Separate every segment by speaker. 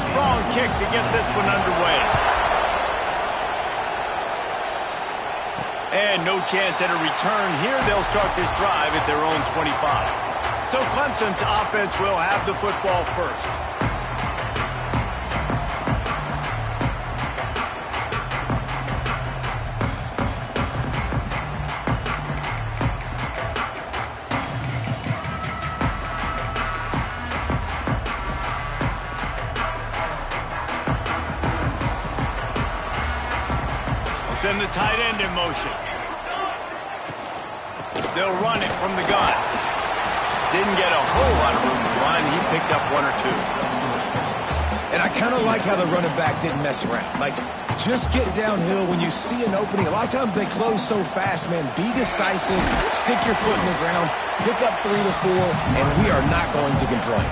Speaker 1: strong kick to get this one underway. And no chance at a return here. They'll start this drive at their own 25. So Clemson's offense will have the football first. Send the tight end in motion. They'll run it from the gun. Didn't get a whole lot of room to run. He picked up one or two.
Speaker 2: And I kind of like how the running back didn't mess around. Like, just get downhill when you see an opening. A lot of times they close so fast, man. Be decisive. Stick your foot in the ground. Pick up 3 to 4, and we are not going to complain.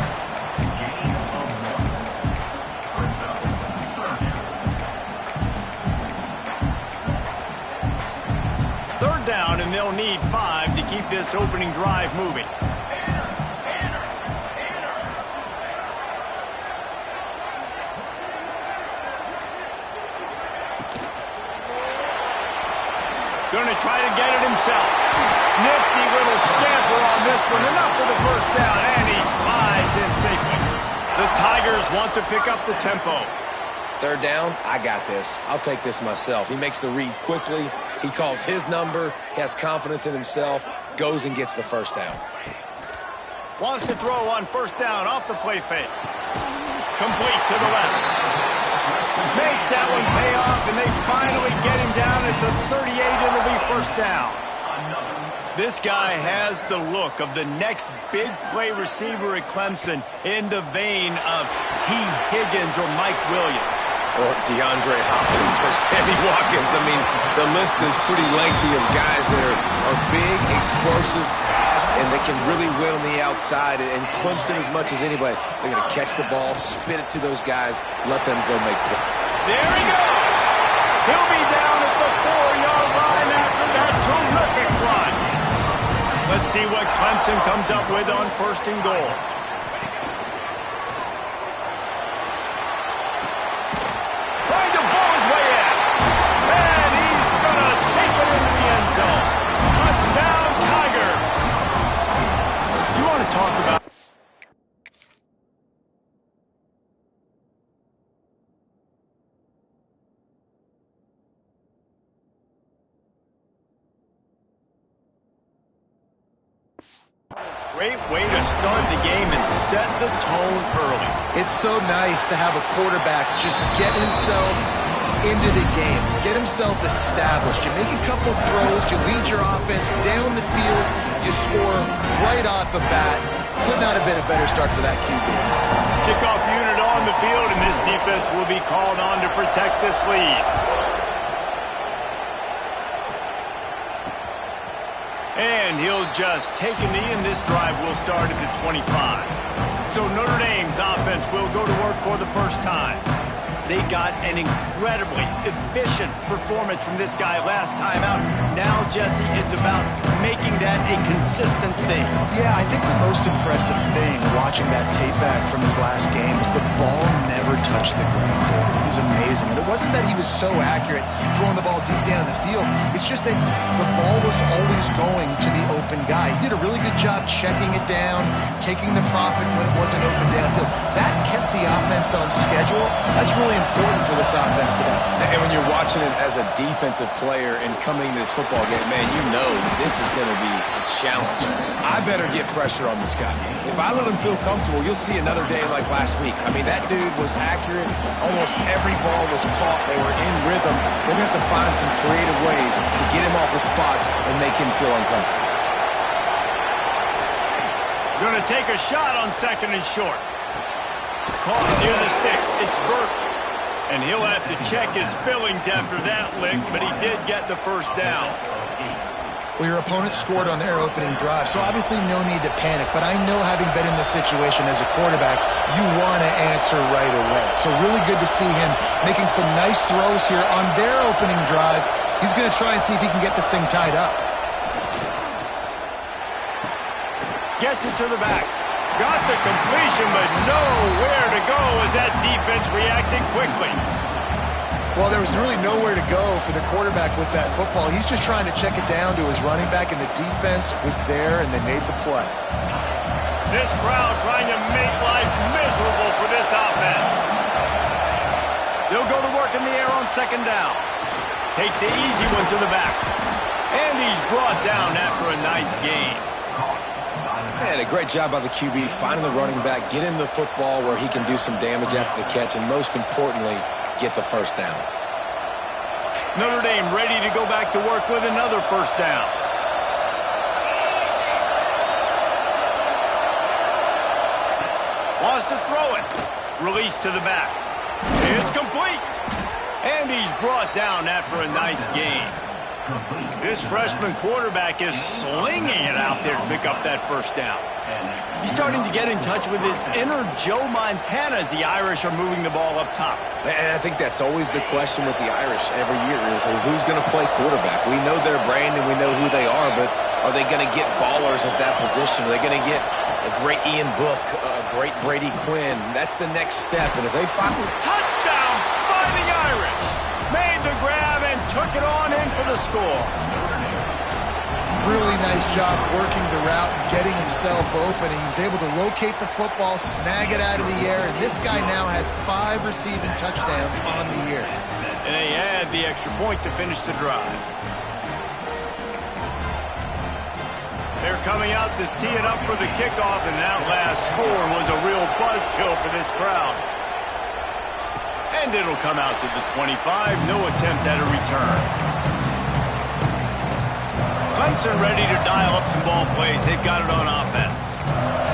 Speaker 1: Down, and they'll need 5 to keep this opening drive moving. Going to try to get it himself. Nifty little scamper on this one. Enough for the first down, and he slides in safely. The Tigers want to pick up the tempo.
Speaker 2: Third down, I got this. I'll take this myself. He makes the read quickly. He calls his number. He has confidence in himself. Goes and gets the first down.
Speaker 1: Wants to throw on first down off the play fake. Complete to the left. Makes that one pay off, and they finally get him down at the 38. It'll be first down. This guy has the look of the next big play receiver at Clemson in the vein of T. Higgins or Mike Williams.
Speaker 2: Or DeAndre Hopkins or Sammy Watkins. I mean, the list is pretty lengthy of guys that are big, explosive, fast, and they can really win on the outside. And Clemson, as much as anybody, they're going to catch the ball, spit it to those guys, let them go make play.
Speaker 1: There he goes. He'll be down at the 4-yard line after that terrific run. Let's see what Clemson comes up with on first and goal. Trying to blow his way in. And he's going to take it into the end zone. Touchdown, Tigers. You want to talk about... Great way to start the game and set the tone early.
Speaker 3: It's so nice to have a quarterback just get himself into the game, get himself established. You make a couple throws, you lead your offense down the field, you score right off the bat. Could not have been a better start for that QB.
Speaker 1: Kickoff unit on the field, and this defense will be called on to protect this lead. And he'll just take a knee, and this drive will start at the 25. So Notre Dame's offense will go to work for the first time. They got an incredibly efficient performance from this guy last time out. Now, Jesse, it's about making that a consistent thing.
Speaker 3: Yeah, I think the most impressive thing watching that tape back from his last game is the ball never touched the ground, David. It was amazing. And it wasn't that he was so accurate throwing the ball deep down the field. It's just that the ball was always going to the open guy. He did a really good job checking it down, taking the profit when it wasn't open downfield. That kept the offense on schedule. That's really important for this offense today.
Speaker 2: And when you're watching it as a defensive player and coming to this football game, man, you know this is going to be a challenge. I better get pressure on this guy. If I let him feel comfortable, you'll see another day like last week. I mean, that dude was accurate. Almost every ball was caught. They were in rhythm. They're going to have to find some creative ways to get him off his spots and make him feel uncomfortable.
Speaker 1: Going to take a shot on second and short. Caught near the sticks. It's Burke. And he'll have to check his fillings after that lick, but he did get the first down.
Speaker 3: Well, your opponent scored on their opening drive, so obviously no need to panic. But I know, having been in this situation as a quarterback, you want to answer right away. So really good to see him making some nice throws here on their opening drive. He's going to try and see if he can get this thing tied up.
Speaker 1: Gets it to the back. Got the completion, but nowhere to go as that defense reacted quickly.
Speaker 3: Well, there was really nowhere to go for the quarterback with that football. He's just trying to check it down to his running back, and the defense was there, and they made the play.
Speaker 1: This crowd trying to make life miserable for this offense. They'll go to work in the air on second down. Takes the easy one to the back. And he's brought down after a nice gain.
Speaker 2: Man, a great job by the QB finding the running back, get him the football where he can do some damage after the catch, and most importantly, get the first down.
Speaker 1: Notre Dame ready to go back to work with another first down. Wants to throw it. Release to the back. It's complete. And he's brought down after a nice gain. This freshman quarterback is slinging it out there to pick up that first down. He's starting to get in touch with his inner Joe Montana as the Irish are moving the ball up top.
Speaker 2: And I think that's always the question with the Irish every year is who's going to play quarterback. We know their brand and we know who they are, but are they going to get ballers at that position? Are they going to get a great Ian Book, a great Brady Quinn? That's the next step. And if they find
Speaker 1: touchdown, Fighting Irish! Made the grab and took it on in for the score.
Speaker 3: Really nice job working the route and getting himself open. He was able to locate the football, snag it out of the air, and this guy now has 5 receiving touchdowns on the year.
Speaker 1: And they add the extra point to finish the drive. They're coming out to tee it up for the kickoff, and that last score was a real buzzkill for this crowd. And it'll come out to the 25, no attempt at a return. Clemson ready to dial up some ball plays. They've got it on offense.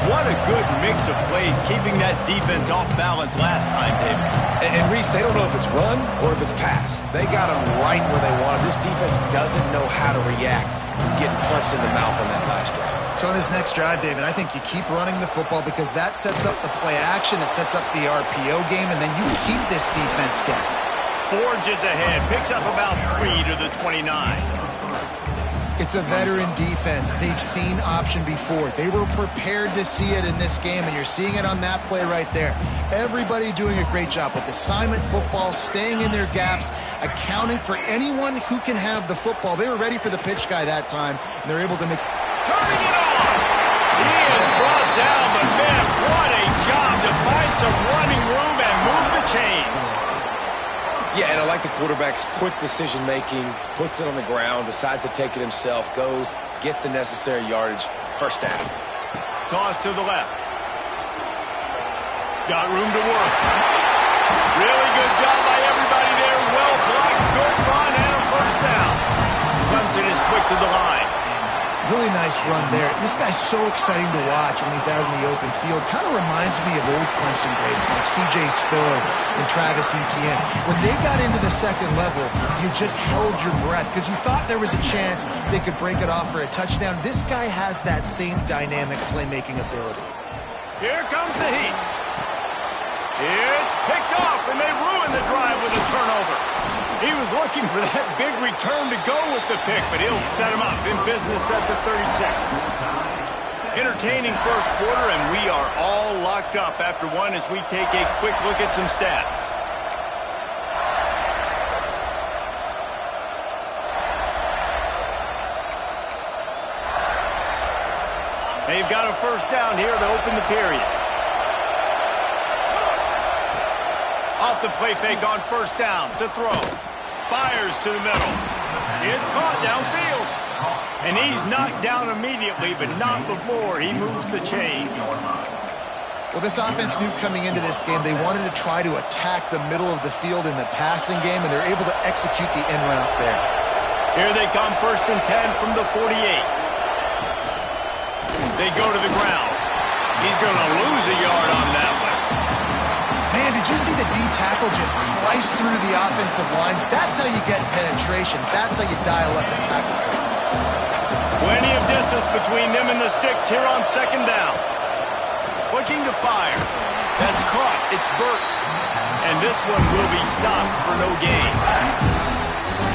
Speaker 1: What a good mix of plays, keeping that defense off balance last time, David.
Speaker 2: And Reese, they don't know if it's run or if it's pass. They got them right where they want them. This defense doesn't know how to react to getting punched in the mouth on that last drive.
Speaker 3: So on this next drive, David, I think you keep running the football because that sets up the play action, it sets up the RPO game, and then you keep this defense guessing.
Speaker 1: Forges ahead, picks up about 3 to the 29.
Speaker 3: It's a veteran defense. They've seen option before. They were prepared to see it in this game, and you're seeing it on that play right there. Everybody doing a great job with assignment football, staying in their gaps, accounting for anyone who can have the football. They were ready for the pitch guy that time, and they're able to make...
Speaker 1: Turning it on! He is brought down, but man, what a job to find some running room and move the chains.
Speaker 2: Yeah, and I like the quarterback's quick decision-making, puts it on the ground, decides to take it himself, goes, gets the necessary yardage, first down.
Speaker 1: Toss to the left. Got room to work. Really good job by everybody there. Well blocked, good run, and a first down. Clemson is quick to the line.
Speaker 3: Really nice run there. This guy's so exciting to watch when he's out in the open field. Kind of reminds me of old Clemson greats like C.J. Spiller and Travis Etienne. When they got into the second level, you just held your breath because you thought there was a chance they could break it off for a touchdown. This guy has that same dynamic playmaking ability.
Speaker 1: Here comes the heat. It's picked off, and they ruin the drive with a turnover. He was looking for that big return to go with the pick, but he'll set him up in business at the 36. Entertaining first quarter, and we are all locked up after one as we take a quick look at some stats. They've got a first down here to open the period. Off the play fake on first down to throw. Fires to the middle. It's caught downfield. And he's knocked down immediately, but not before he moves the chains.
Speaker 3: Well, this offense knew coming into this game they wanted to try to attack the middle of the field in the passing game, and they're able to execute the end route there.
Speaker 1: Here they come, 1st and 10 from the 48. They go to the ground. He's going to lose a yard on that one.
Speaker 3: Man, did you see the D tackle just slice through the offensive line? That's how you get penetration. That's how you dial up the tackle for.
Speaker 1: Plenty of distance between them and the sticks here on second down. Looking to fire. That's caught. It's Burke. And this one will be stopped for no gain.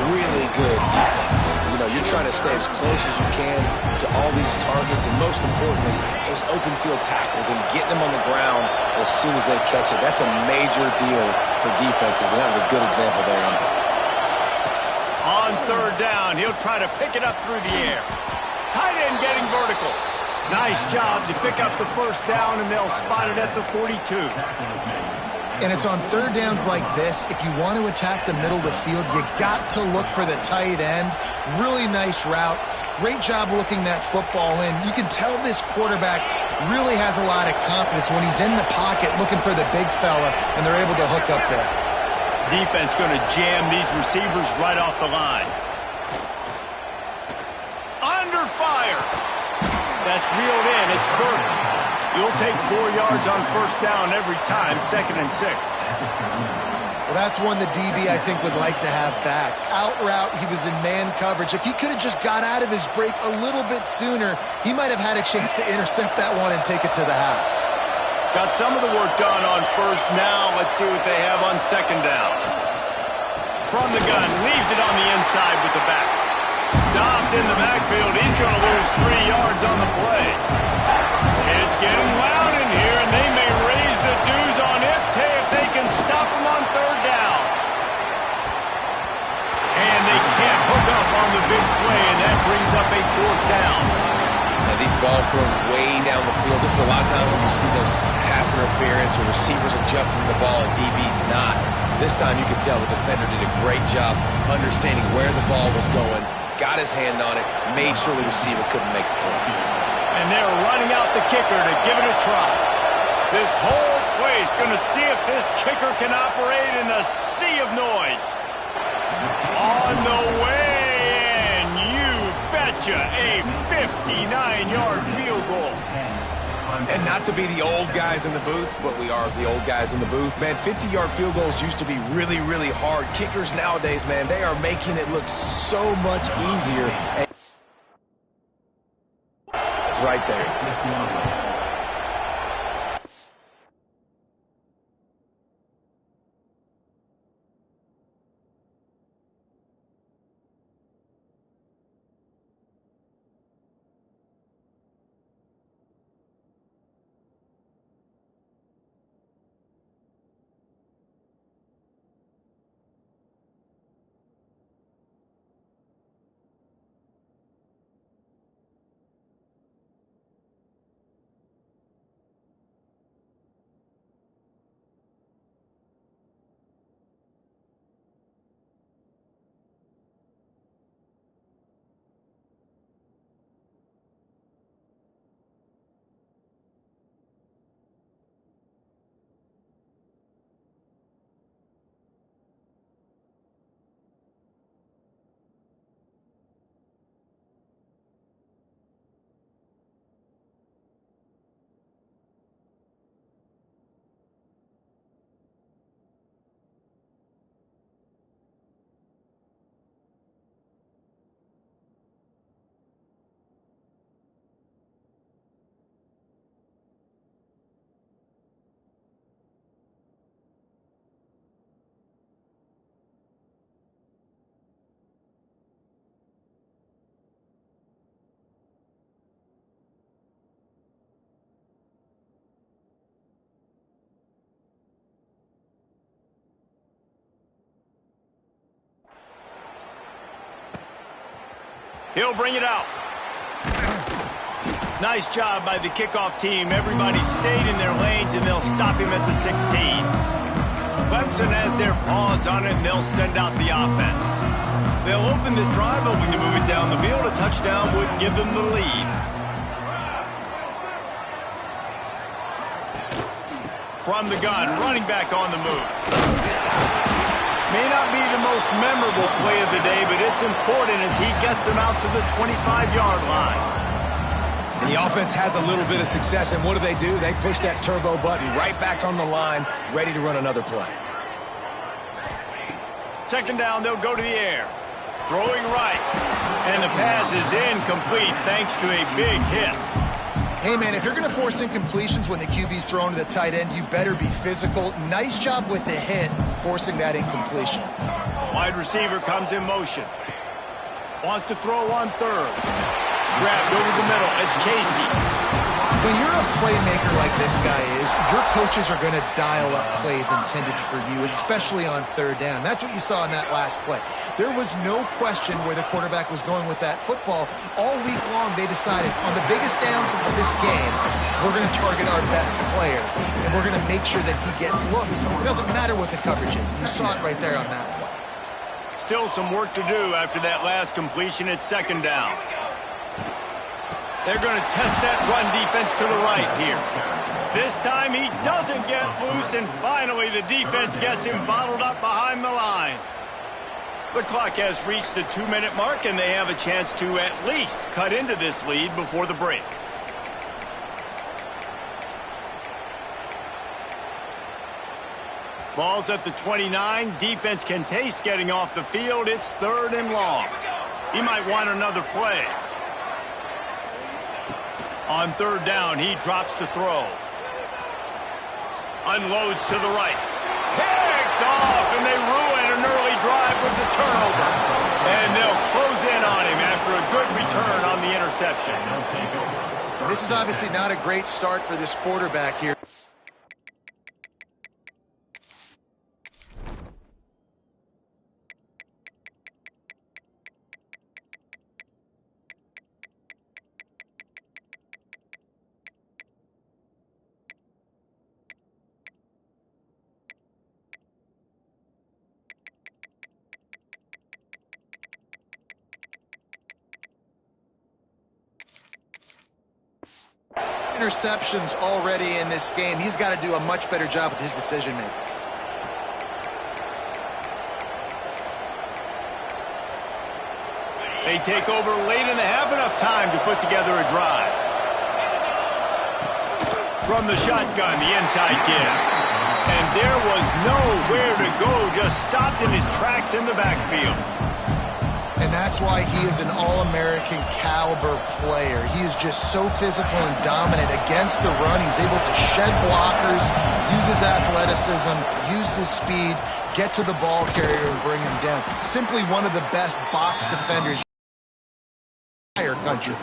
Speaker 2: Really good defense. You know, you're trying trying to stay as close as you can to all these targets, and most importantly, those open field tackles and getting them on the ground as soon as they catch it. That's a major deal for defenses, and that was a good example there.
Speaker 1: On third down, he'll try to pick it up through the air. Tight end getting vertical. Nice job to pick up the first down, and they'll spot it at the 42.
Speaker 3: And it's on third downs like this, if you want to attack the middle of the field, you got to look for the tight end. Really nice route. Great job looking that football in. You can tell this quarterback really has a lot of confidence when he's in the pocket looking for the big fella, and they're able to hook up there.
Speaker 1: Defense going to jam these receivers right off the line. Under fire. That's reeled in. It's Burton. You'll take 4 yards on first down every time, 2nd and 6.
Speaker 3: Well, that's one the DB, I think, would like to have back. Out route, he was in man coverage. If he could have just got out of his break a little bit sooner, he might have had a chance to intercept that one and take it to the house.
Speaker 1: Got some of the work done on first. Now let's see what they have on 2nd down. From the gun, leaves it on the inside with the back. Stopped in the backfield. He's going to lose 3 yards on the play. It's getting loud in here, and they may raise the dues on M10 if they can stop him on third down. And they can't hook up on the big play, and that brings up a 4th down.
Speaker 2: Now, these balls thrown way down the field. This is a lot of times when you see those pass interference or receivers adjusting the ball and DB's not. This time you can tell the defender did a great job understanding where the ball was going, got his hand on it, made sure the receiver couldn't make the play.
Speaker 1: And they're running out the kicker to give it a try. This whole place going to see if this kicker can operate in the sea of noise. On the way, and you betcha, a 59-yard field goal.
Speaker 2: And not to be the old guys in the booth, but we are the old guys in the booth. Man, 50-yard field goals used to be really, really hard. Kickers nowadays, man, they are making it look so much easier. And it's right there.
Speaker 1: He'll bring it out. Nice job by the kickoff team. Everybody stayed in their lanes, and they'll stop him at the 16. Clemson has their paws on it, and they'll send out the offense. They'll open this drive, hoping to move it down the field. A touchdown would give them the lead. From the gun, running back on the move. May not be the most memorable play of the day, but it's important as he gets them out to the 25-yard line.
Speaker 2: And the offense has a little bit of success, and what do? They push that turbo button right back on the line, ready to run another play. 2nd
Speaker 1: down, they'll go to the air. Throwing right. And the pass is incomplete thanks to a big hit.
Speaker 3: Hey, man, if you're going to force incompletions when the QB's throwing to the tight end, you better be physical. Nice job with the hit, forcing that incompletion.
Speaker 1: Wide receiver comes in motion. Wants to throw on third. Grabbed over the middle. It's Casey.
Speaker 3: When you're a playmaker like this guy is, your coaches are going to dial up plays intended for you, especially on third down. That's what you saw in that last play. There was no question where the quarterback was going with that football. All week long, they decided on the biggest downs of this game, we're going to target our best player, and we're going to make sure that he gets looks. It doesn't matter what the coverage is. You saw it right there on that play.
Speaker 1: Still some work to do after that last completion at second down. They're going to test that run defense to the right here. This time he doesn't get loose, and finally the defense gets him bottled up behind the line. The clock has reached the 2-minute mark, and they have a chance to at least cut into this lead before the break. Ball's at the 29. Defense can taste getting off the field. It's 3rd and long. He might want another play. On 3rd down, he drops to throw. Unloads to the right. Picked off, and they ruin an early drive with the turnover. And they'll close in on him after a good return on the interception.
Speaker 3: This is obviously not a great start for this quarterback here. Interceptions already in this game. He's got to do a much better job with his decision-making.
Speaker 1: They take over late and they have enough time to put together a drive. From the shotgun, the inside give. And there was nowhere to go, just stopped in his tracks in the backfield.
Speaker 3: And that's why he is an All-American caliber player. He is just so physical and dominant against the run. He's able to shed blockers, use his athleticism, use his speed, get to the ball carrier and bring him down. Simply one of the best box defenders in the entire country.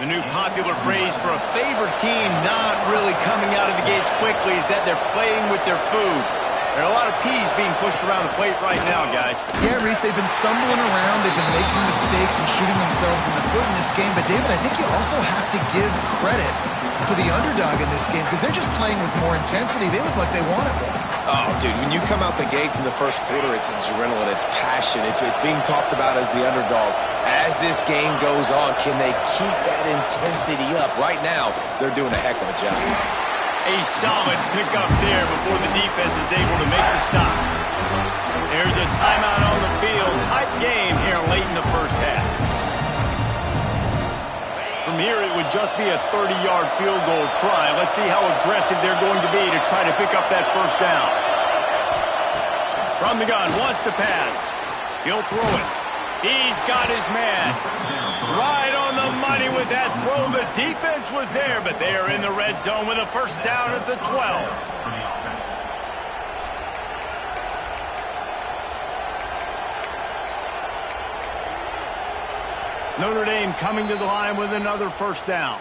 Speaker 1: The new popular phrase for a favored team not really coming out of the gates quickly is that they're playing with their food. There are a lot of peas being pushed around the plate right now, guys.
Speaker 3: Yeah, Reese, they've been stumbling around. They've been making mistakes and shooting themselves in the foot in this game. But, David, I think you also have to give credit to the underdog in this game because they're just playing with more intensity. They look like they want it more.
Speaker 2: Oh, dude, when you come out the gates in the first quarter, it's adrenaline, it's passion. It's being talked about as the underdog. As this game goes on, can they keep that intensity up? Right now, they're doing a heck of a job.
Speaker 1: A solid pickup there before the defense is able to make the stop. There's a timeout on the field. Tight game here late in the first half. From here, it would just be a 30-yard field goal try. Let's see how aggressive they're going to be to try to pick up that first down. From the gun, wants to pass. He'll throw it. He's got his man. Right on the money with that throw. The defense was there, but they are in the red zone with a first down at the 12. Notre Dame coming to the line with another first down.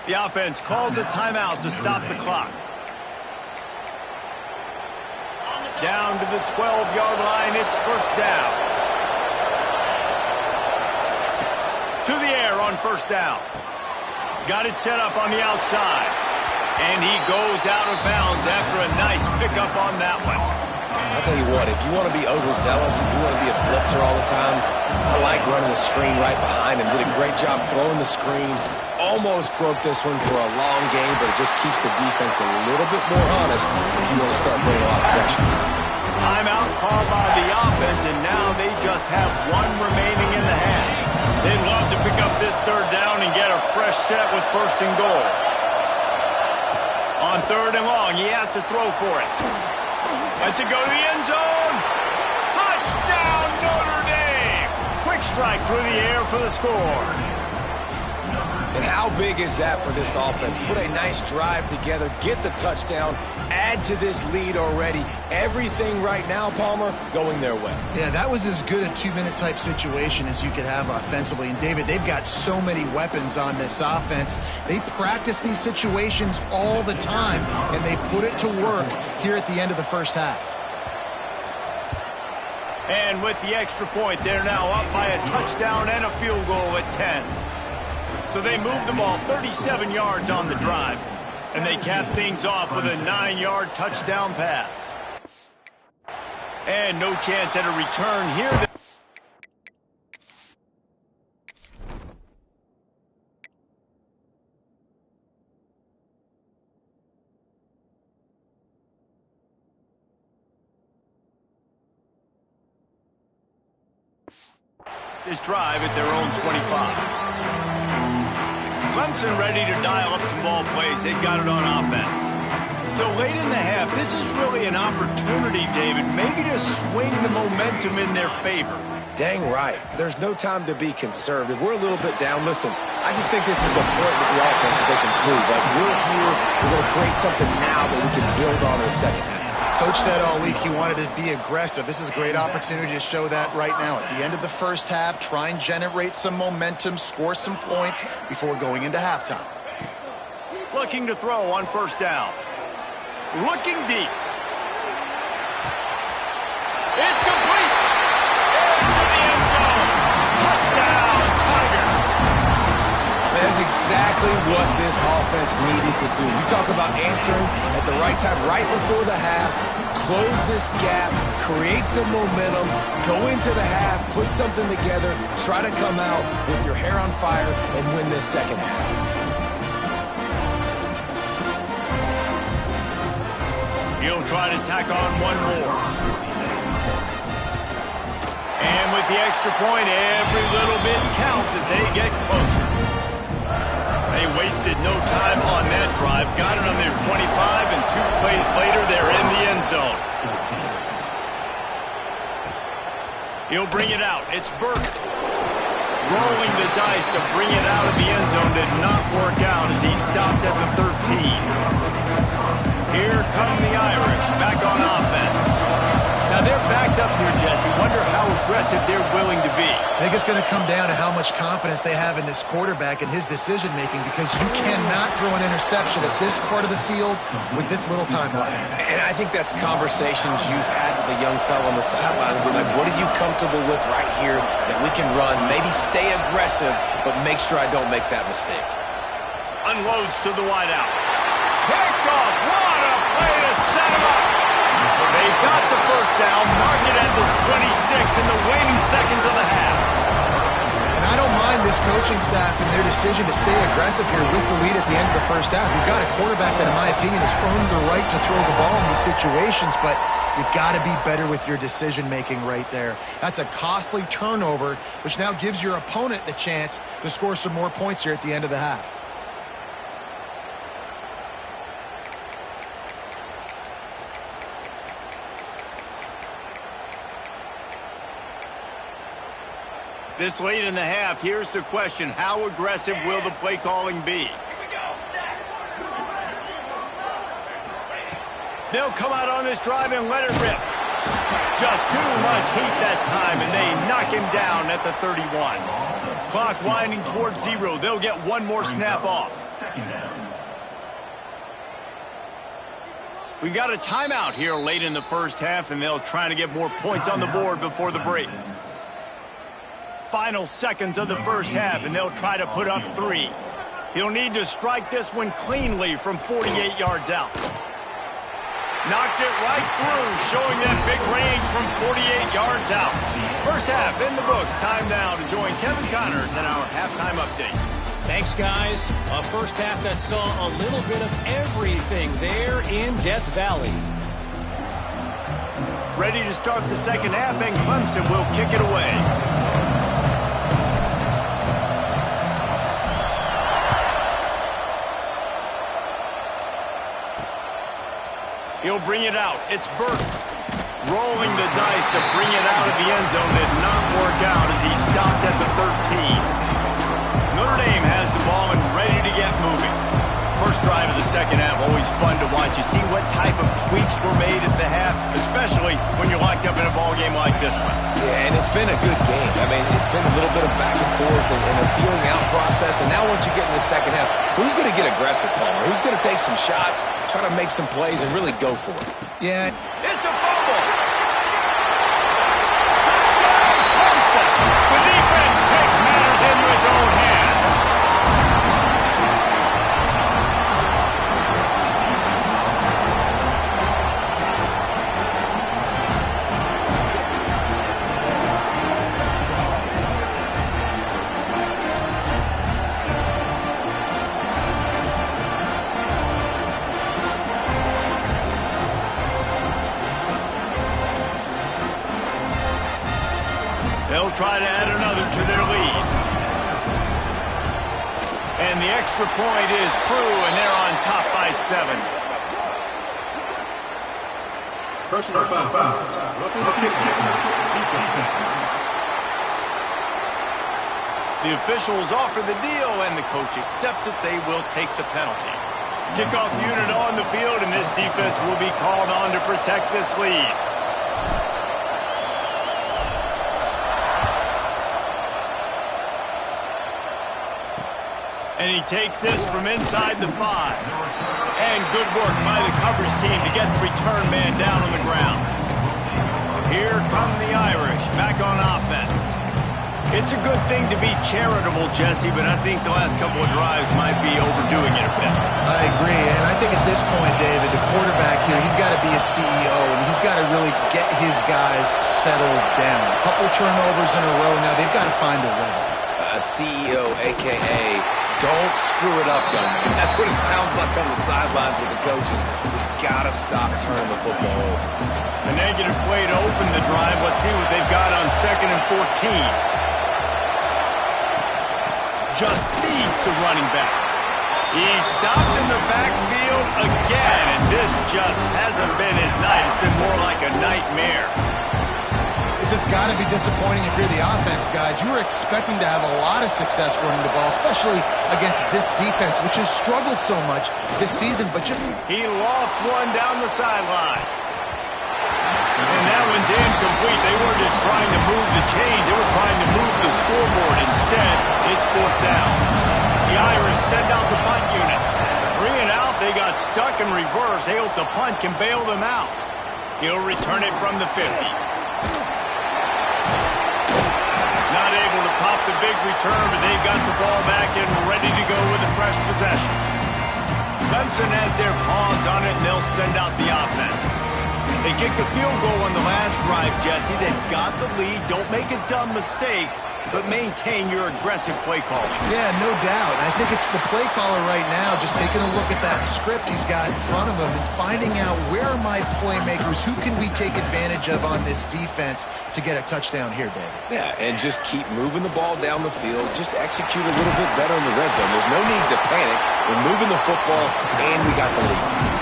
Speaker 1: The offense calls a timeout to stop the clock. Down to the 12-yard line, it's first down. To the air on first down. Got it set up on the outside. And he goes out of bounds after a nice pickup on that one.
Speaker 2: I'll tell you what, if you want to be overzealous, if you want to be a blitzer all the time, I like running the screen right behind him. Did a great job throwing the screen. Almost broke this one for a long game, but it just keeps the defense a little bit more honest if you want to start bringing a lot of pressure.
Speaker 1: Timeout called by the offense, and now they just have one remaining in the half. They'd love to pick up this third down and get a fresh set with first and goal. On 3rd and long, he has to throw for it. Lets it go to the end zone. Touchdown, Notre Dame! Quick strike through the air for the score.
Speaker 2: And how big is that for this offense? Put a nice drive together, get the touchdown, add to this lead already. Everything right now, Palmer, going their way.
Speaker 3: Yeah, that was as good a 2-minute type situation as you could have offensively. And, David, they've got so many weapons on this offense. They practice these situations all the time, and they put it to work here at the end of the first half.
Speaker 1: And with the extra point, they're now up by a touchdown and a field goal at 10. So they move the ball 37 yards on the drive, and they cap things off with a 9-yard touchdown pass. And no chance at a return here. This drive at their own 25. Clemson ready to dial up some ball plays. They've got it on offense. So late in the half, this is really an opportunity, David, maybe to swing the momentum in their favor.
Speaker 2: Dang right. There's no time to be conservative. We're a little bit down. Listen, I just think this is a point with the offense that they can prove. Like, we're here, we're going to create something now that we can build on in the second half.
Speaker 3: Coach said all week he wanted to be aggressive. This is a great opportunity to show that right now. At the end of the first half, try and generate some momentum, score some points before going into halftime.
Speaker 1: Looking to throw on first down. Looking deep. It's complete. Into the end zone. Touchdown, Tigers.
Speaker 2: That's exactly what this offense needed to do. You talk about answering at the right time, right before the half, close this gap, create some momentum, go into the half, put something together, try to come out with your hair on fire and win this second half.
Speaker 1: He'll try to tack on one more. And with the extra point, every little bit counts as they get closer. They wasted no time on that drive. Got it on their 25, and 2 plays later, they're in the end zone. He'll bring it out. It's Burke. Rolling the dice to bring it out of the end zone did not work out as he stopped at the 13. Here come the Irish, back on offense. Now they're backed up here, Jesse. Wonder how aggressive they're willing to be.
Speaker 3: I think it's going to come down to how much confidence they have in this quarterback and his decision-making, because you cannot throw an interception at this part of the field with this little time left.
Speaker 2: And I think that's conversations you've had with the young fellow on the sideline. We're like, what are you comfortable with right here that we can run? Maybe stay aggressive, but make sure I don't make that mistake.
Speaker 1: Unloads to the wideout. Picked off. What a play to set him up. They've got the first down. Mark it at the 26 in the waning seconds of the half.
Speaker 3: And I don't mind this coaching staff and their decision to stay aggressive here with the lead at the end of the first half. You've got a quarterback that, in my opinion, has earned the right to throw the ball in these situations, but you've got to be better with your decision-making right there. That's a costly turnover, which now gives your opponent the chance to score some more points here at the end of the half.
Speaker 1: This late in the half, here's the question. How aggressive will the play calling be? They'll come out on this drive and let it rip. Just too much heat that time, and they knock him down at the 31. Clock winding towards 0. They'll get one more snap off. We got a timeout here late in the first half, and they'll try to get more points on the board before the break. Final seconds of the first half, and they'll try to put up 3. He'll need to strike this one cleanly from 48 yards out. Knocked it right through, showing that big range from 48 yards out. First half in the books. Time now to join Kevin Connors in our halftime update.
Speaker 4: Thanks, guys. A first half that saw a little bit of everything there in Death Valley.
Speaker 1: Ready to start the second half, and Clemson will kick it away. He'll bring it out. It's Burke. Rolling the dice to bring it out of the end zone did not work out as he stopped at the 13. Notre Dame has the the ball and ready to get moving. First drive of the second half, always fun to watch. You see what type of tweaks were made at the half, especially when you're locked up in a ball game like this one.
Speaker 2: Yeah, and it's been a good game. I mean, it's been a little bit of back and forth and a feeling out process. And now once you get in the second half, who's going to get aggressive, Palmer? Who's going to take some shots, try to make some plays, and really go for it?
Speaker 3: Yeah.
Speaker 1: It's a fumble. Touchdown, Clemson. The defense takes matters into its own hands. They'll try to add another to their lead. And the extra point is true, and they're on top by 7.
Speaker 5: Personal foul.
Speaker 1: The officials offer the deal, and the coach accepts it. They will take the penalty. Kickoff unit on the field, and this defense will be called on to protect this lead. And he takes this from inside the 5. And good work by the coverage team to get the return man down on the ground. Here come the Irish back on offense. It's a good thing to be charitable, Jesse, but I think the last couple of drives might be overdoing it a bit.
Speaker 3: I agree, and I think at this point, David, the quarterback here, he's got to be a CEO, and he's got to really get his guys settled down. A couple turnovers in a row now. They've got to find a rhythm.
Speaker 2: A CEO, a.k.a. don't screw it up, young man. That's what it sounds like on the sidelines with the coaches. We've got to stop turning the football over.
Speaker 1: A negative play to open the drive. Let's see what they've got on 2nd and 14. Just feeds the running back. He's stopped in the backfield again, and this just hasn't been his night. It's been more like a nightmare.
Speaker 3: This has got to be disappointing if you're the offense, guys. You were expecting to have a lot of success running the ball, especially against this defense, which has struggled so much this season. But
Speaker 1: he lost one down the sideline. And that one's incomplete. They weren't just trying to move the chains. They were trying to move the scoreboard. Instead, it's 4th down. The Irish send out the punt unit. 3 and out. They got stuck in reverse. They hope the punt can bail them out. He'll return it from the 50. Not able to pop the big return, but they've got the ball back and ready to go with a fresh possession. Clemson has their paws on it, and they'll send out the offense. They kicked a field goal on the last drive, Jesse. They've got the lead. Don't make a dumb mistake, but maintain your aggressive play calling.
Speaker 3: yeah, no doubt. I think it's the play caller right now just taking a look at that script he's got in front of him and finding out where are my playmakers, who can we take advantage of on this defense to get a touchdown here, David.
Speaker 2: Yeah, and just keep moving the ball down the field. Just execute a little bit better in the red zone. There's no need to panic. We're moving the football, and we got the lead.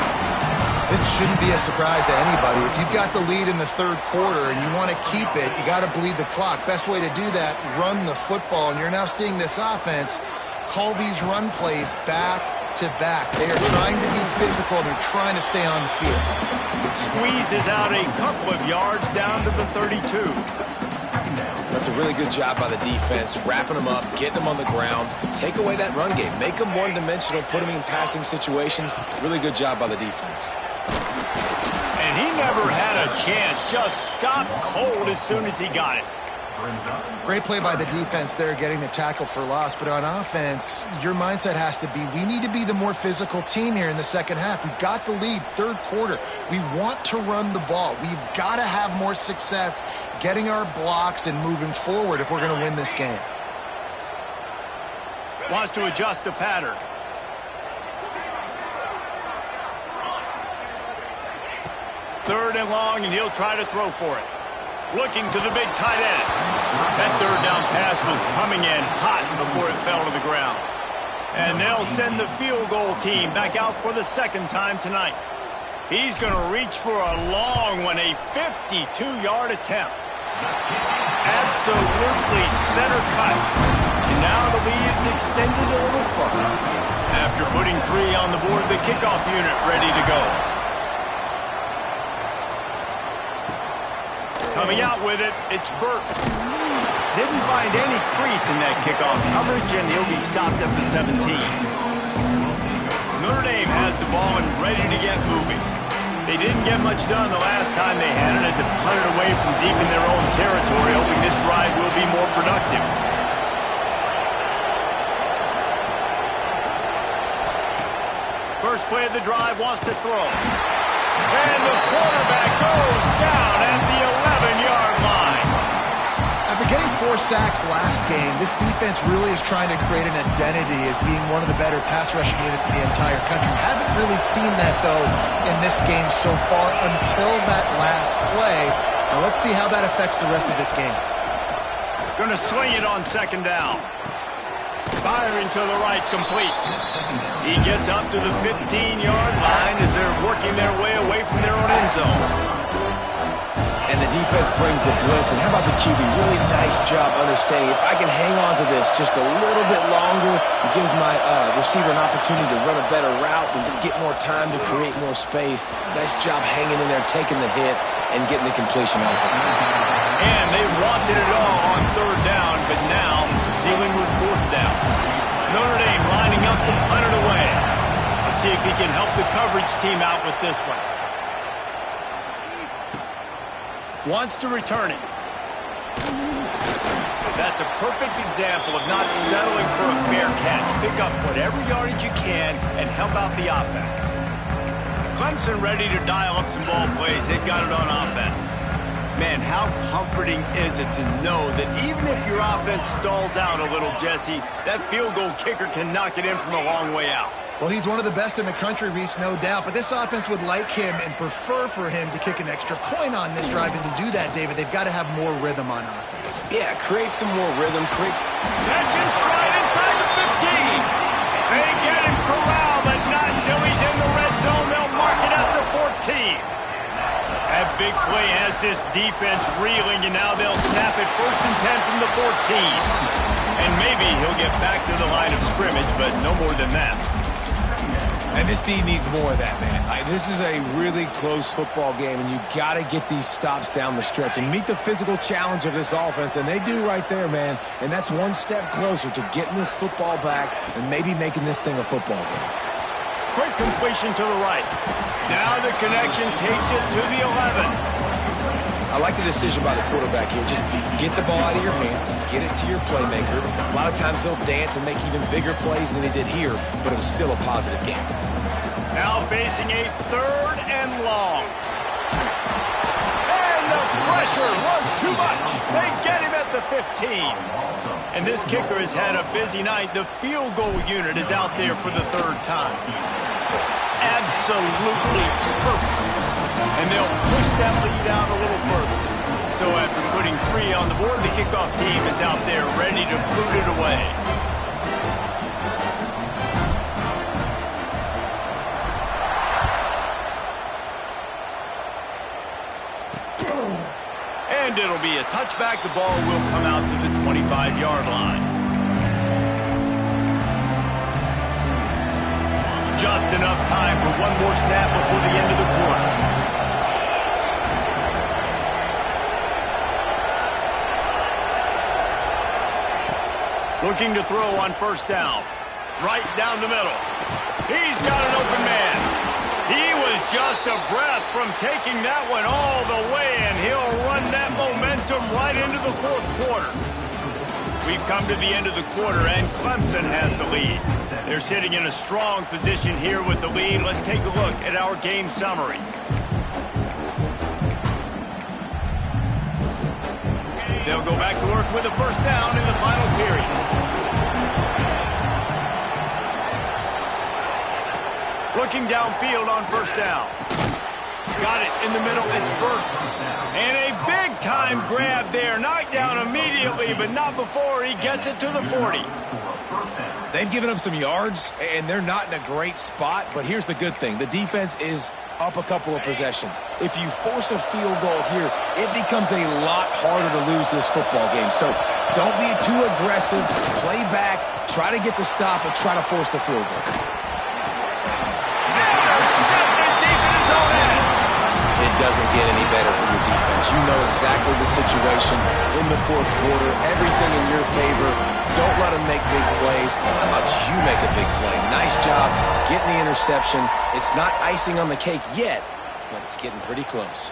Speaker 3: This shouldn't be a surprise to anybody. If you've got the lead in the 3rd quarter and you want to keep it, you got to bleed the clock. Best way to do that, run the football. And you're now seeing this offense call these run plays back to back. They are trying to be physical. They're trying to stay on the field.
Speaker 1: Squeezes out a couple of yards down to the 32.
Speaker 2: That's a really good job by the defense, wrapping them up, getting them on the ground, take away that run game, make them one-dimensional, put them in passing situations. Really good job by the defense.
Speaker 1: And he never had a chance, just stopped cold as soon as he got it.
Speaker 3: Great play by the defense there, getting the tackle for loss. But on offense, your mindset has to be, we need to be the more physical team here in the second half. We've got the lead, 3rd quarter. We want to run the ball. We've got to have more success getting our blocks and moving forward if we're going to win this game.
Speaker 1: Wants to adjust the pattern. Third and long, and he'll try to throw for it. Looking to the big tight end. That 3rd down pass was coming in hot before it fell to the ground. And they'll send the field goal team back out for the 2nd time tonight. He's going to reach for a long one, a 52-yard attempt. Absolutely center cut. And now the lead is extended a little further. After putting 3 on the board, the kickoff unit ready to go. Coming out with it, it's Burt. Didn't find any crease in that kickoff coverage, and he'll be stopped at the 17. Notre Dame has the ball and ready to get moving. They didn't get much done the last time they had it, to punt it away from deep in their own territory, hoping this drive will be more productive. First play of the drive, wants to throw. And the quarterback goes down at the 11-yard line.
Speaker 3: After getting 4 sacks last game, this defense really is trying to create an identity as being one of the better pass rushing units in the entire country. Haven't really seen that, though, in this game so far until that last play. Now let's see how that affects the rest of this game.
Speaker 1: Going to swing it on 2nd down. Firing to the right, complete. He gets up to the 15-yard line as they're working their way away from their own end zone.
Speaker 2: And the defense brings the blitz. And how about the QB? Really nice job understanding. If I can hang on to this just a little bit longer, it gives my receiver an opportunity to run a better route and to get more time to create more space. Nice job hanging in there, taking the hit, and getting the completion off of it.
Speaker 1: And they wanted it all on 3rd down, but now dealing with 4th down. Notre Dame lining up to punt it away. Let's see if he can help the coverage team out with this one. Wants to return it. That's a perfect example of not settling for a fair catch. Pick up whatever yardage you can and help out the offense. Clemson ready to dial up some ball plays. They've got it on offense. Man, how comforting is it to know that even if your offense stalls out a little, Jesse, that field goal kicker can knock it in from a long way out.
Speaker 3: Well, he's one of the best in the country, Reese, no doubt. But this offense would like him and prefer for him to kick an extra point on this drive. And to do that, David, they've got to have more rhythm on offense.
Speaker 2: Yeah, create some more rhythm.
Speaker 1: Catch him stride inside the 15. They get him corralled, but not until he's in the red zone. They'll mark it at the 14. That big play has this defense reeling, and now they'll snap it 1st and 10 from the 14. And maybe he'll get back to the line of scrimmage, but no more than that.
Speaker 2: And this team needs more of that, man. This is a really close football game, and you got to get these stops down the stretch and meet the physical challenge of this offense, and they do right there, man. And that's one step closer to getting this football back and maybe making this thing a football game.
Speaker 1: Quick completion to the right. Now the connection takes it to the 11.
Speaker 2: I like the decision by the quarterback here. Just get the ball out of your hands, get it to your playmaker. A lot of times he'll dance and make even bigger plays than he did here, but it was still a positive game.
Speaker 1: Now facing a 3rd and long. And the pressure was too much. They get him at the 15. And this kicker has had a busy night. The field goal unit is out there for the 3rd time. Absolutely perfect. And they'll push that lead out a little further. So after putting 3 on the board, the kickoff team is out there ready to boot it away. And it'll be a touchback. The ball will come out to the 25-yard line. Just enough time for one more snap before the end of the quarter. Looking to throw on 1st down. Right down the middle. He's got an open man. He was just a breath from taking that one all the way, and he'll run that momentum right into the 4th quarter. We've come to the end of the quarter, and Clemson has the lead. They're sitting in a strong position here with the lead. Let's take a look at our game summary. They'll go back to work with a 1st down in the final period. Looking downfield on 1st down. Got it in the middle. It's Burt. And a big-time grab there. Knocked down immediately, but not before he gets it to the 40.
Speaker 2: They've given up some yards, and they're not in a great spot, but here's the good thing. The defense is up a couple of possessions. If you force a field goal here, it becomes a lot harder to lose this football game. So don't be too aggressive. Play back, try to get the stop, and try to force the field goal.
Speaker 1: Intercepted deep in his own end.
Speaker 2: It doesn't get any better for your defense. You know exactly the situation in the fourth quarter. Everything in your favor. Don't let them make big plays. How about you make a big play? Nice job getting the interception. It's not icing on the cake yet, but it's getting pretty close.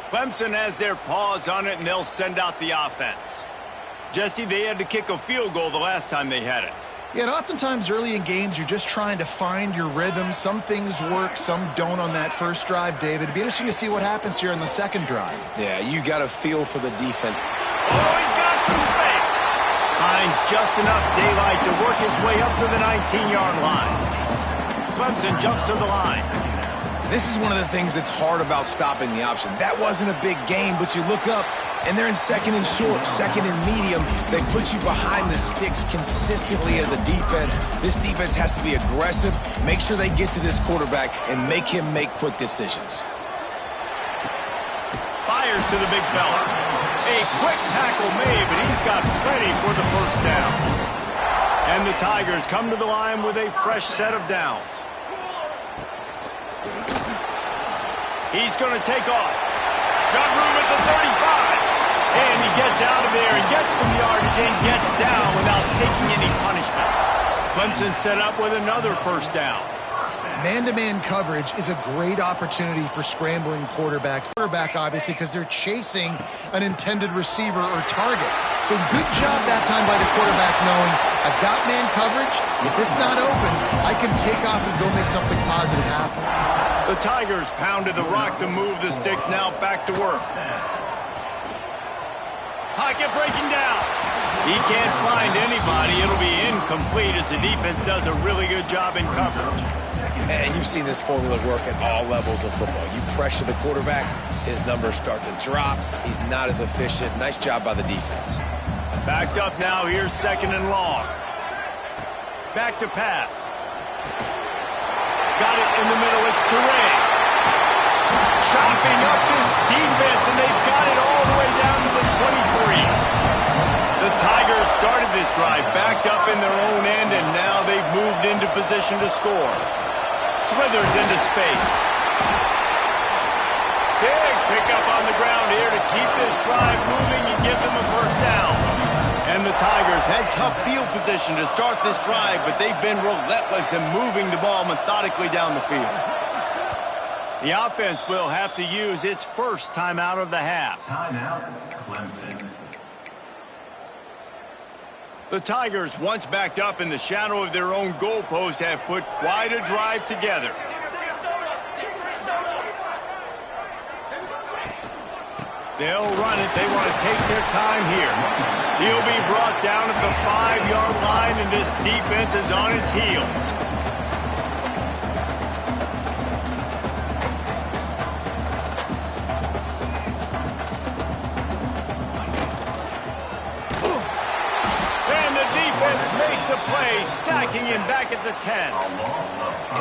Speaker 1: Clemson has their paws on it, and they'll send out the offense. Jesse, they had to kick a field goal the last time they had it.
Speaker 3: Yeah, and oftentimes early in games, you're just trying to find your rhythm. Some things work, some don't on that first drive, David. It'd be interesting to see what happens here in the second drive.
Speaker 2: Yeah, you got to feel for the defense.
Speaker 1: Oh, he's got some space. Finds just enough daylight to work his way up to the 19-yard line. Clemson jumps to the line.
Speaker 2: This is one of the things that's hard about stopping the option. That wasn't a big game, but you look up, and they're in second and short, second and medium. They put you behind the sticks consistently as a defense. This defense has to be aggressive, make sure they get to this quarterback, and make him make quick decisions.
Speaker 1: Fires to the big fella. A quick tackle made, but he's got plenty for the first down. And the Tigers come to the line with a fresh set of downs. He's going to take off. Got room at the 35. And he gets out of there and gets some yardage and gets down without taking any punishment. Clemson set up with another first down.
Speaker 3: Man-to-man coverage is a great opportunity for scrambling quarterbacks. Quarterback, obviously, because they're chasing an intended receiver or target. So good job that time by the quarterback knowing, I've got man coverage. If it's not open, I can take off and go make something positive happen.
Speaker 1: The Tigers pounded the rock to move the sticks, now back to work. Pocket breaking down. He can't find anybody. It'll be incomplete as the defense does a really good job in coverage.
Speaker 2: And you've seen this formula work at all levels of football. You pressure the quarterback, his numbers start to drop. He's not as efficient. Nice job by the defense.
Speaker 1: Backed up now, here's second and long. Back to pass. Got it in the middle, it's Touré. Chopping up this defense, and they've got it all the way down to the 23. The Tigers started this drive backed up in their own end, and now they've moved into position to score. Slithers into space. Big pickup on the ground here to keep this drive moving and give them a first down. And the Tigers had tough field position to start this drive, but they've been relentless in moving the ball methodically down the field. The offense will have to use its first timeout of the half.
Speaker 5: Timeout, Clemson.
Speaker 1: The Tigers, once backed up in the shadow of their own goalpost, have put quite a drive together. They'll run it. They want to take their time here. He'll be brought down at the 5-yard line, and this defense is on its heels. And the defense makes a play, sacking him back at the 10.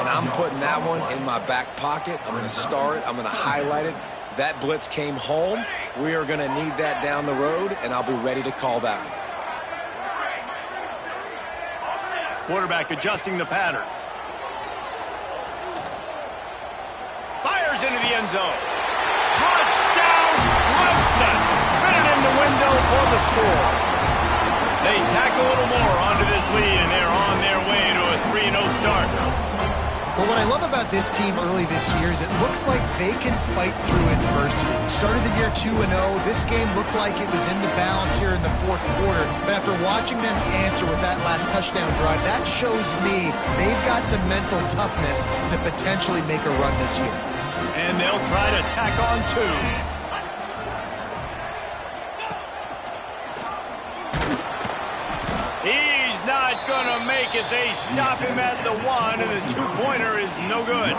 Speaker 2: And I'm putting that one in my back pocket. I'm going to star it. I'm going to highlight it. That blitz came home. We are going to need that down the road, and I'll be ready to call that one.
Speaker 1: Quarterback adjusting the pattern. Fires into the end zone. Touchdown, Clemson. Fitted in the window for the score. They tack a little more onto this lead, and they're on their way to a 3-0 start.
Speaker 3: Well, what I love about this team early this year is it looks like they can fight through adversity. Started the year 2-0. This game looked like it was in the balance here in the fourth quarter. But after watching them answer with that last touchdown drive, that shows me they've got the mental toughness to potentially make a run this year.
Speaker 1: And they'll try to tack on two. He's not going to make if they stop him at the 1, and the two-pointer is no good.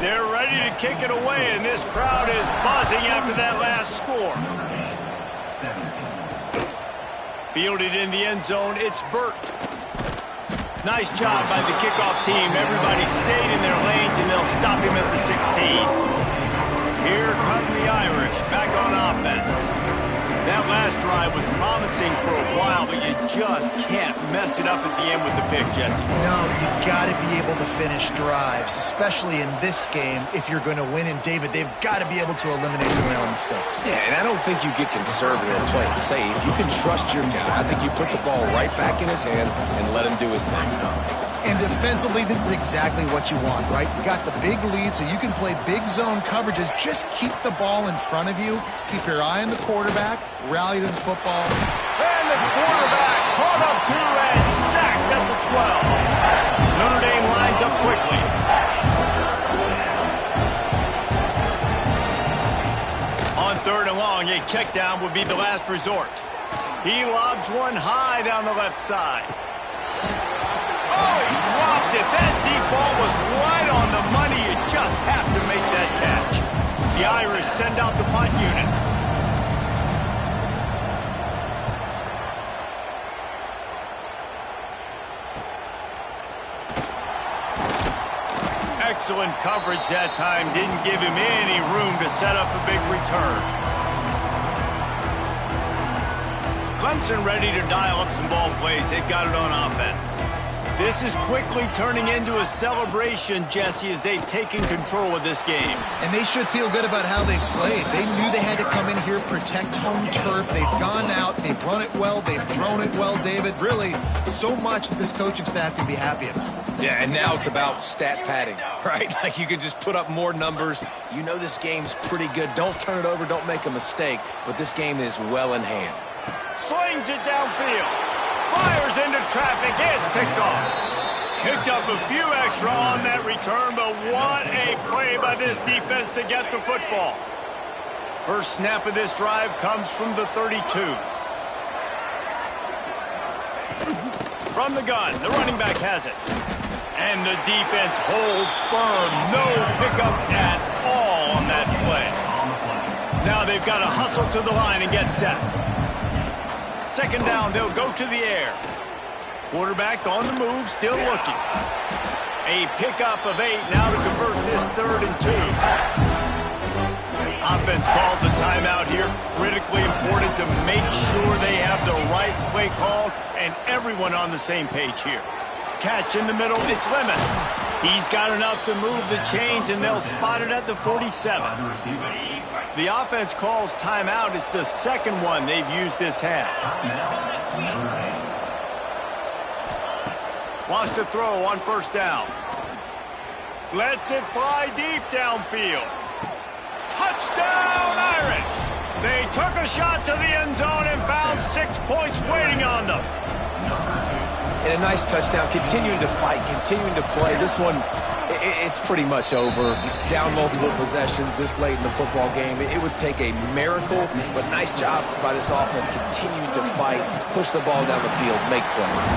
Speaker 1: They're ready to kick it away, and this crowd is buzzing after that last score. Fielded in the end zone, it's Burt. Nice job by the kickoff team. Everybody stayed in their lanes, and they'll stop him at the 16. Here come the Irish, back on offense. That last drive was promising for a while, but you just can't mess it up at the end with the pick, Jesse.
Speaker 3: No, you got to be able to finish drives, especially in this game. If you're going to win, and David, they've got to be able to eliminate the mental mistakes.
Speaker 2: Yeah, and I don't think you get conservative and play it safe. You can trust your guy. I think you put the ball right back in his hands and let him do his thing.
Speaker 3: And defensively, this is exactly what you want, right? You got the big lead, so you can play big zone coverages. Just keep the ball in front of you. Keep your eye on the quarterback. Rally to the football.
Speaker 1: And the quarterback caught up to and sacked at the 12. Notre Dame lines up quickly. On 3rd and long, a check down would be the last resort. He lobs one high down the left side. Oh, he dropped it. That deep ball was right on the money. You just have to make that catch. The Irish send out the punt unit. Excellent coverage that time. Didn't give him any room to set up a big return. Clemson ready to dial up some ball plays. They've got it on offense. This is quickly turning into a celebration, Jesse, as they've taken control of this game.
Speaker 3: And they should feel good about how they've played. They knew they had to come in here, protect home turf. They've gone out, they've run it well, they've thrown it well, David. Really, so much that this coaching staff can be happy about.
Speaker 2: Yeah, and now it's about stat padding, right? Like you can just put up more numbers. You know this game's pretty good. Don't turn it over, don't make a mistake, but this game is well in hand.
Speaker 1: Slings it downfield. Fires into traffic. It's picked off. Picked up a few extra on that return, but what a play by this defense to get the football. First snap of this drive comes from the 32. From the gun, the running back has it. And the defense holds firm. No pickup at all on that play. Now they've got to hustle to the line and get set. Second down, they'll go to the air. Quarterback on the move, still looking. A pickup of 8 now to convert this 3rd and 2. Offense calls a timeout here. Critically important to make sure they have the right play call and everyone on the same page here. Catch in the middle, it's Lemon. He's got enough to move the chains, and they'll spot it at the 47. The offense calls timeout. It's the second one they've used this half. Wants to throw on 1st down. Lets it fly deep downfield. Touchdown, Irish! They took a shot to the end zone and found 6 points waiting on them.
Speaker 2: And a nice touchdown, continuing to fight, continuing to play. This one, it's pretty much over. Down multiple possessions this late in the football game. It would take a miracle, but nice job by this offense continuing to fight, push the ball down the field, make plays.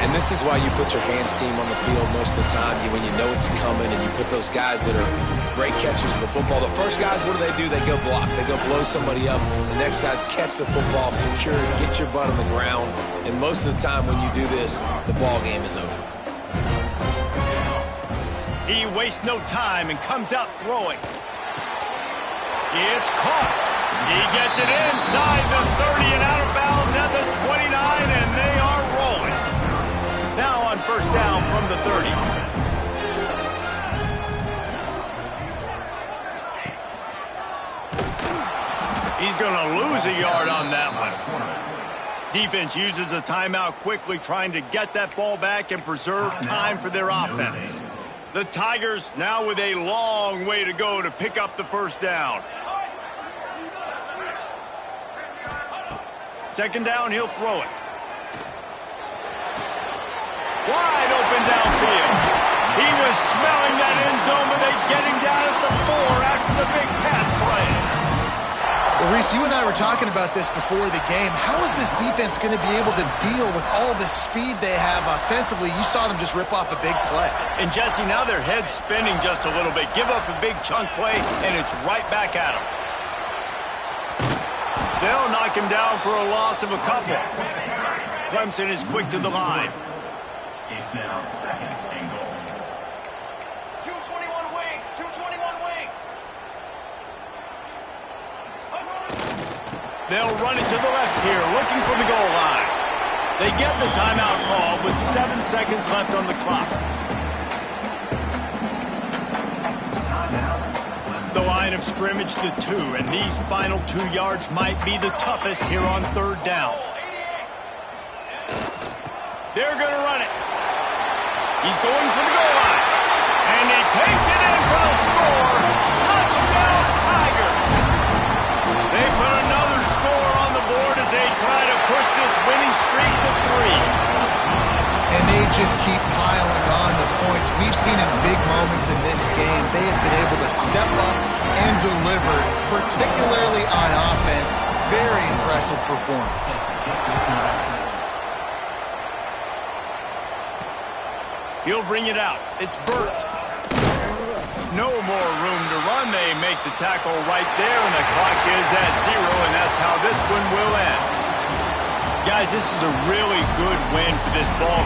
Speaker 2: And this is why you put your hands team on the field most of the time, when you know it's coming, and you put those guys that are great catchers of the football. The first guys, what do? They go block. They go blow somebody up. The next guys catch the football, secure it, get your butt on the ground. And most of the time when you do this, the ball game is over.
Speaker 1: He wastes no time and comes out throwing. It's caught. He gets it inside the 30 and out of bounds at the 29, and they are rolling. Now on 1st down from the 30. He's going to lose a yard on that one. Defense uses a timeout quickly, trying to get that ball back and preserve time for their offense. The Tigers now with a long way to go to pick up the 1st down. 2nd down, he'll throw it. Wide open downfield. He was smelling that end zone, but they get him down at the 4 after the big pass play.
Speaker 3: Well, Reese, you and I were talking about this before the game. How is this defense going to be able to deal with all the speed they have offensively? You saw them just rip off a big play.
Speaker 1: And, Jesse, now their head's spinning just a little bit. Give up a big chunk play, and it's right back at them. They'll knock him down for a loss of a couple. Clemson is quick to the line.
Speaker 5: It's now second and goal.
Speaker 6: 221 wing, 221 wing.
Speaker 1: They'll run it to the left here, looking for the goal line. They get the timeout call with 7 seconds left on the clock. The line of scrimmage, the 2, and these final 2 yards might be the toughest here on third down. They're going to run it. He's going for the goal line. And he takes it in for the score. Touchdown, Tiger. They put another score on the board as they try to push this winning streak to 3.
Speaker 3: And they just keep piling on the points. We've seen in big moments in this game, they have been able to step up and deliver, particularly on offense. Very impressive performance.
Speaker 1: He'll bring it out. It's Burt. No more room to run. They make the tackle right there, and the clock is at 0, and that's how this one will end. Guys, this is a really good win for this ball.